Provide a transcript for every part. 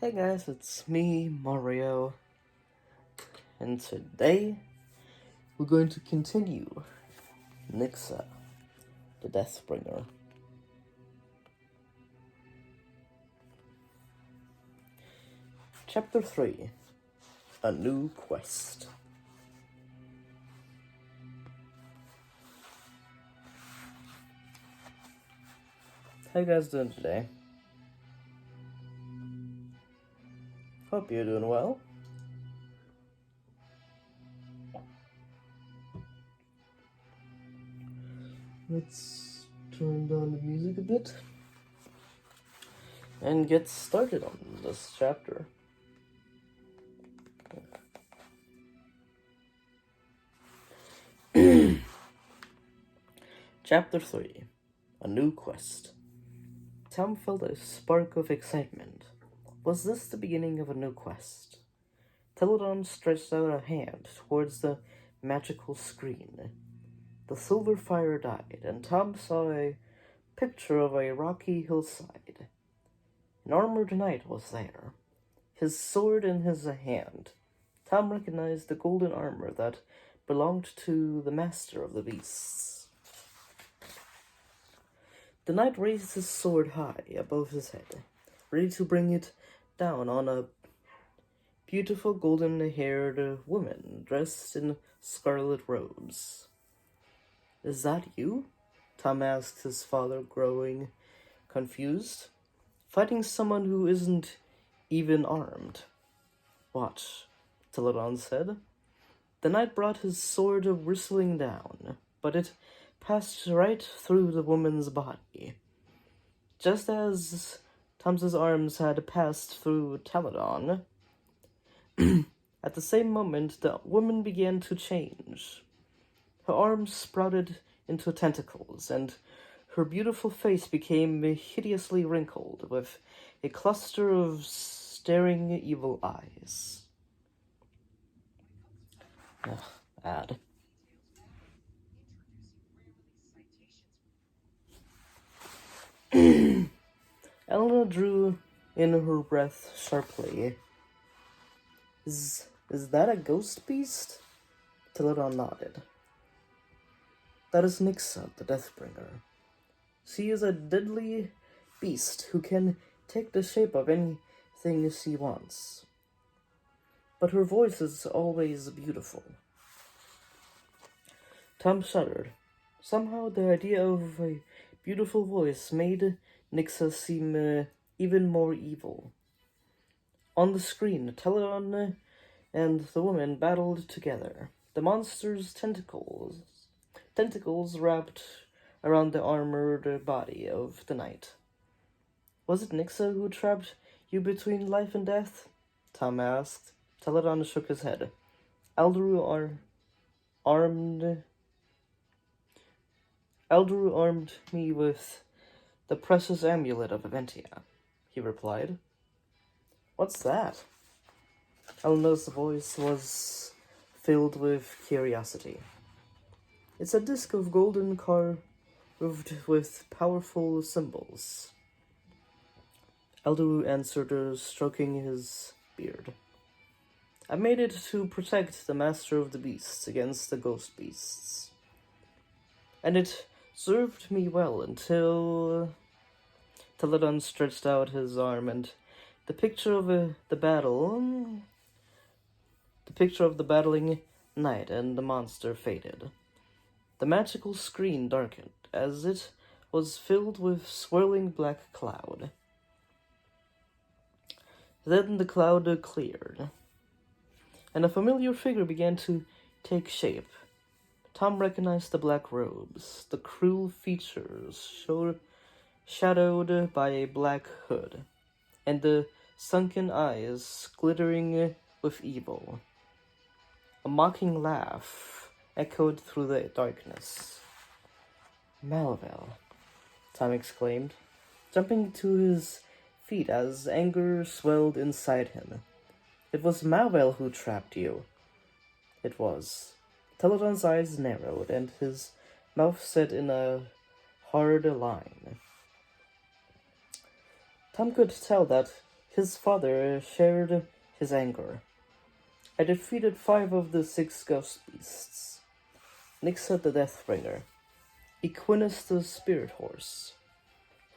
Hey guys, it's me, Mario, and today we're going to continue Nixa, the Deathbringer. Chapter 3, A New Quest. How you guys doing today? Hope you're doing well. Let's turn down the music a bit and get started on this chapter. Chapter 3, A New Quest. Tom felt a spark of excitement. Was this the beginning of a new quest? Taladon stretched out a hand towards the magical screen. The silver fire died, and Tom saw a picture of a rocky hillside. An armored knight was there, his sword in his hand. Tom recognized the golden armor that belonged to the master of the beasts. The knight raised his sword high above his head, ready to bring it down on a beautiful golden-haired woman dressed in scarlet robes. "Is that you?" Tom asked his father, growing confused. "Fighting someone who isn't even armed." "Watch," Taladon said. The knight brought his sword whistling down, but it passed right through the woman's body. Just as Tom's arms had passed through Taladon, at the same moment the woman began to change. Her arms sprouted into tentacles, and her beautiful face became hideously wrinkled, with a cluster of staring evil eyes. Bad. Elenna drew in her breath sharply. Is that a ghost beast?" Taladon nodded. "That is Nixa, the Deathbringer. She is a deadly beast who can take the shape of anything she wants. But her voice is always beautiful." Tom shuddered. Somehow the idea of a beautiful voice made Nixa seem even more evil. On the screen, Taladon and the woman battled together. The monster's tentacles wrapped around the armored body of the knight. "Was it Nixa who trapped you between life and death?" Tom asked. Taladon shook his head. Aldaru armed me with the precious amulet of Aventia," he replied. "What's that?" Elena's voice was filled with curiosity. "It's a disc of golden carved with powerful symbols." Aldaru answered, stroking his beard. "I made it to protect the master of the beasts against the ghost beasts. And it served me well until..." Taladon stretched out his arm, and the picture of the battling knight and the monster faded. The magical screen darkened as it was filled with swirling black cloud. Then the cloud cleared, and a familiar figure began to take shape. Tom recognized the black robes, the cruel features shadowed by a black hood, and the sunken eyes glittering with evil. A mocking laugh echoed through the darkness. "Malvel," Tom exclaimed, jumping to his feet as anger swelled inside him. "It was Malvel who trapped you." It was. Taladon's eyes narrowed, and his mouth set in a hard line. Tom could tell that His father shared his anger. I defeated 5 of the 6 ghost beasts. Nixa the Deathbringer, Equinus the Spirit Horse,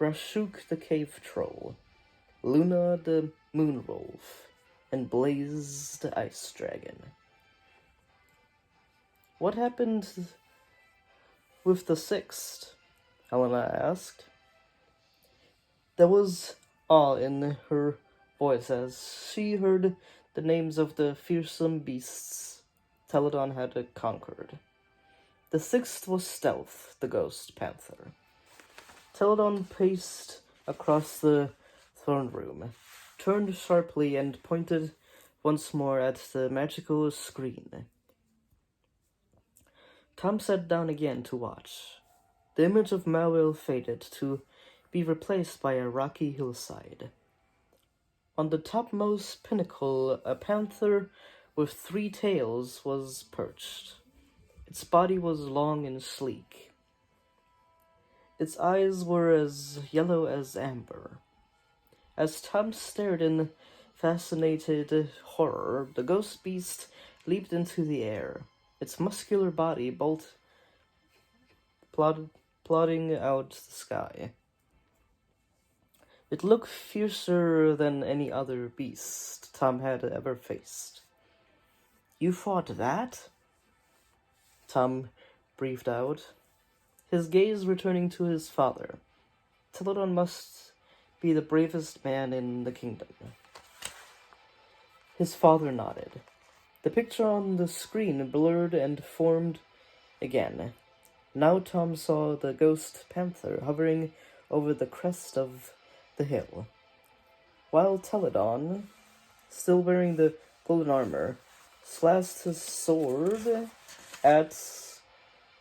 Rashuk the Cave Troll, Luna the Moon Wolf, and Blaze the Ice Dragon. What happened with the 6th? Elenna asked. There was awe in her voice as she heard the names of the fearsome beasts Taladon had conquered. The 6th was Stealth, the ghost panther. Taladon paced across the throne room, turned sharply, and pointed once more at the magical screen. Tom sat down again to watch. The image of Malwell faded to be replaced by a rocky hillside. On the topmost pinnacle, a panther with 3 tails was perched. Its body was long and sleek. Its eyes were as yellow as amber. As Tom stared in fascinated horror, the ghost beast leaped into the air, its muscular body plodding out the sky. It looked fiercer than any other beast Tom had ever faced. "You fought that?" Tom breathed out, his gaze returning to his father. Taladon must be the bravest man in the kingdom. His father nodded. The picture on the screen blurred and formed again. Now Tom saw the ghost panther hovering over the crest of the hill, while Taladon, still wearing the golden armor, slashed his sword at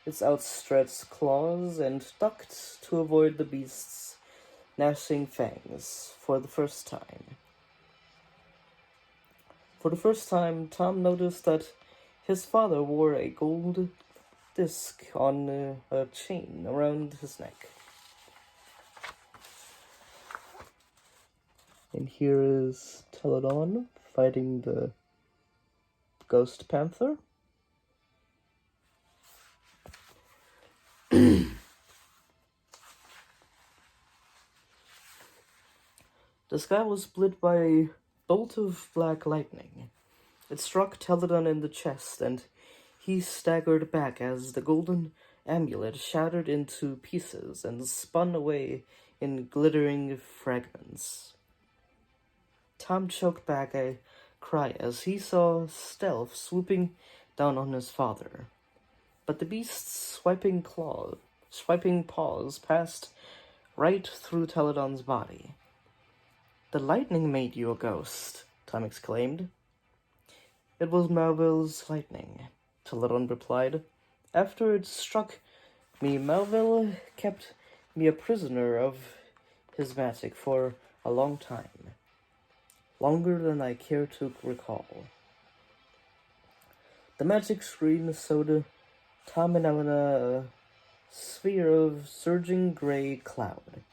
its outstretched claws and ducked to avoid the beast's gnashing fangs for the first time. For the first time, Tom noticed that his father wore a gold disc on a chain around his neck. And here is Taladon fighting the ghost panther. The sky was split by a bolt of black lightning. It struck Taladon in the chest, and he staggered back as the golden amulet shattered into pieces and spun away in glittering fragments. Tom choked back a cry as he saw Stealth swooping down on his father. But the beast's swiping paws passed right through Taladon's body. "The lightning made you a ghost," Tom exclaimed. "It was Malville's lightning," Taladon replied. "After it struck me, Malville kept me a prisoner of his magic for a long time. Longer than I care to recall." The magic screen showed Tom and Elenna a sphere of surging gray cloud,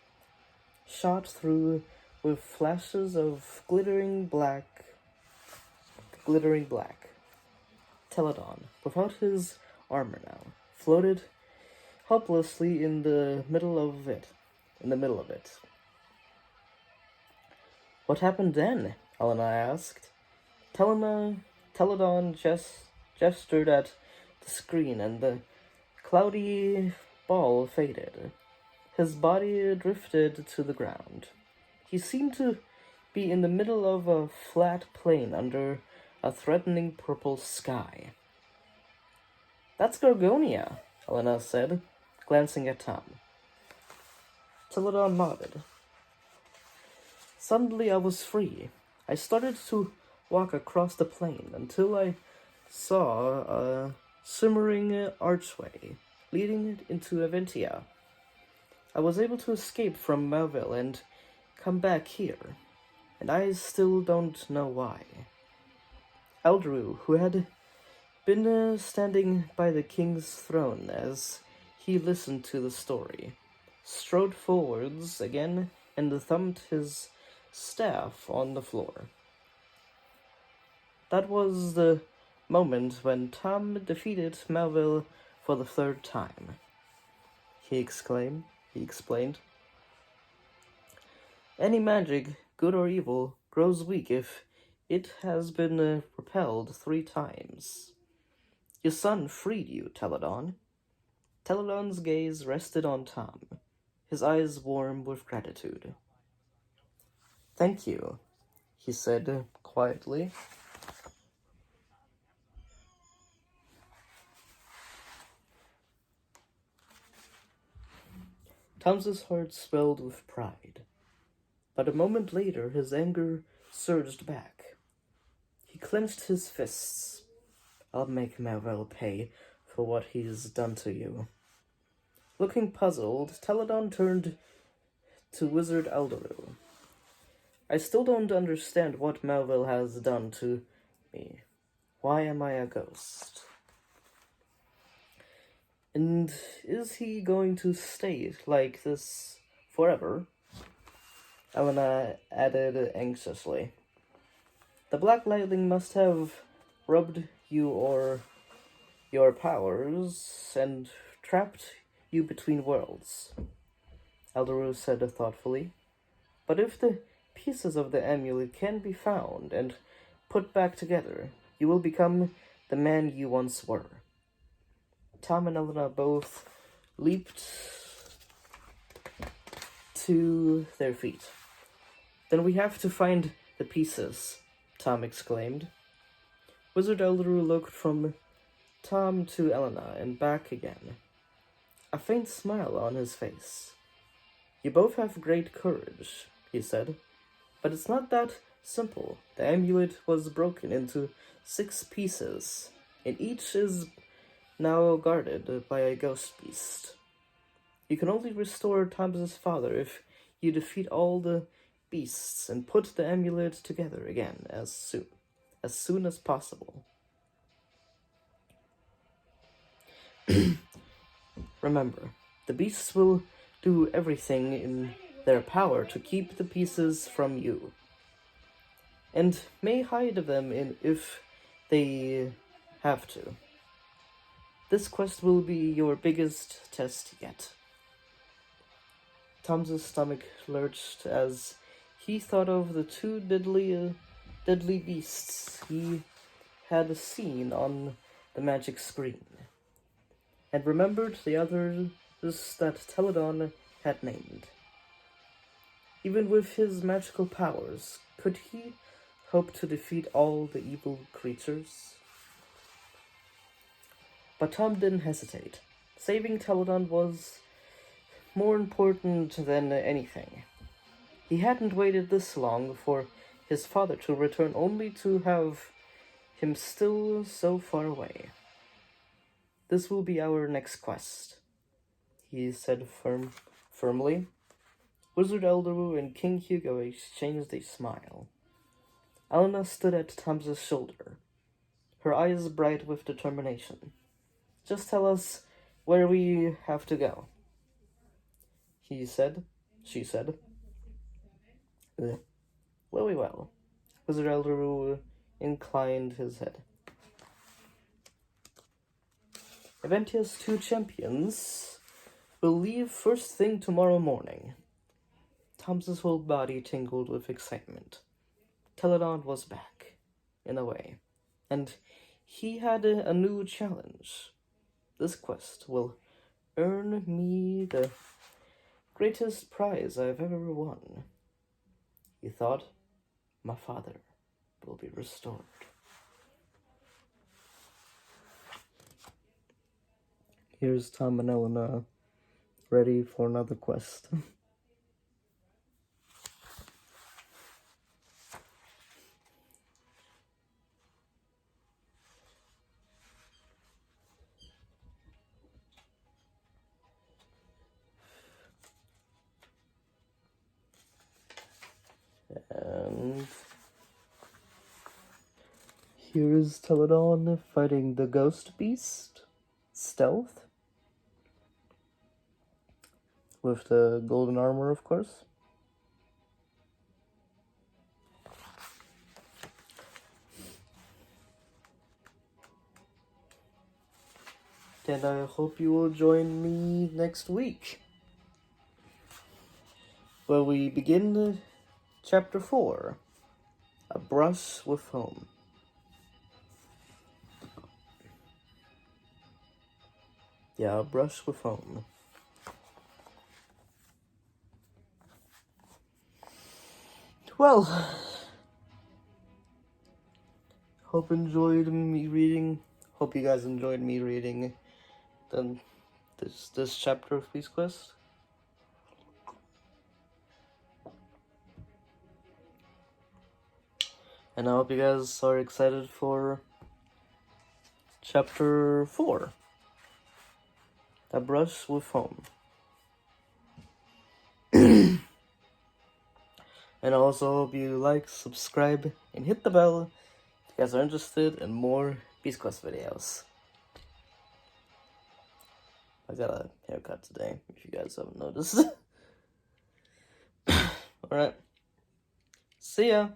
shot through with flashes of glittering black. Taladon, without his armor now, floated helplessly in the middle of it. "What happened then?" Elenna asked. Taladon gestured at the screen, and the cloudy ball faded. His body drifted to the ground. He seemed to be in the middle of a flat plain under a threatening purple sky. "That's Gorgonia," Elenna said, glancing at Tom. Taladon nodded. "Suddenly I was free. I started to walk across the plain until I saw a shimmering archway leading into Aventia. I was able to escape from Malville and come back here, and I still don't know why." Eldrew, who had been standing by the king's throne as he listened to the story, strode forwards again and thumped his staff on the floor. That was the moment when Tom defeated Melville for the third time. He explained. Any magic, good or evil, grows weak if it has been repelled 3 times. Your son freed you, Taladon. Taladon's gaze rested on Tom, his eyes warm with gratitude. Thank you, he said quietly. Tom's heart swelled with pride, but a moment later his anger surged back. He clenched his fists. I'll make Melville pay for what he's done to you. Looking puzzled, Taladon turned to Wizard Elderu. I still don't understand what Melville has done to me. Why am I a ghost? And is he going to stay like this forever? Elenna added anxiously. The Black Lightning must have robbed you or your powers and trapped you between worlds, Elderu said thoughtfully. But if the pieces of the amulet can be found and put back together, you will become the man you once were. Tom and Elenna both leaped to their feet. Then we have to find the pieces, Tom exclaimed. Wizard Elderu looked from Tom to Elenna and back again, a faint smile on his face. You both have great courage, he said, but it's not that simple. The amulet was broken into 6 pieces, and each is now guarded by a ghost beast. You can only restore Tom's father if you defeat all the beasts and put the amulet together again as soon as possible. Remember, the beasts will do everything in their power to keep the pieces from you, and may hide them if they have to. This quest will be your biggest test yet. Tom's stomach lurched as he thought of the 2 deadly beasts he had seen on the magic screen, and remembered the others that Taladon had named. Even with his magical powers, could he hope to defeat all the evil creatures? But Tom didn't hesitate. Saving Taladon was more important than anything. He hadn't waited this long for his father to return, only to have him still so far away. This will be our next quest, he said firmly. Wizard Elderu and King Hugo exchanged a smile. Elenna stood at Tom's shoulder, her eyes bright with determination. Just tell us where we have to go, she said. Very well. Wizard Elderu inclined his head. Eventia's 2 champions will leave first thing tomorrow morning. Tom's whole body tingled with excitement. Taladon was back, in a way, and he had a new challenge. This quest will earn me the greatest prize I've ever won. He thought, my father will be restored. Here's Tom and Elenna ready for another quest. And here is Taladon fighting the ghost beast, Stealth, with the golden armor, of course. And I hope you will join me next week, where we begin Chapter 4, A Brush with Foam. Yeah, A Brush with Foam. Well, hope you guys enjoyed me reading this chapter of Beast Quest. And I hope you guys are excited for Chapter 4, A Brush with Foam. And I also hope you like, subscribe, and hit the bell if you guys are interested in more Beast Quest videos. I got a haircut today, if you guys haven't noticed. Alright. See ya!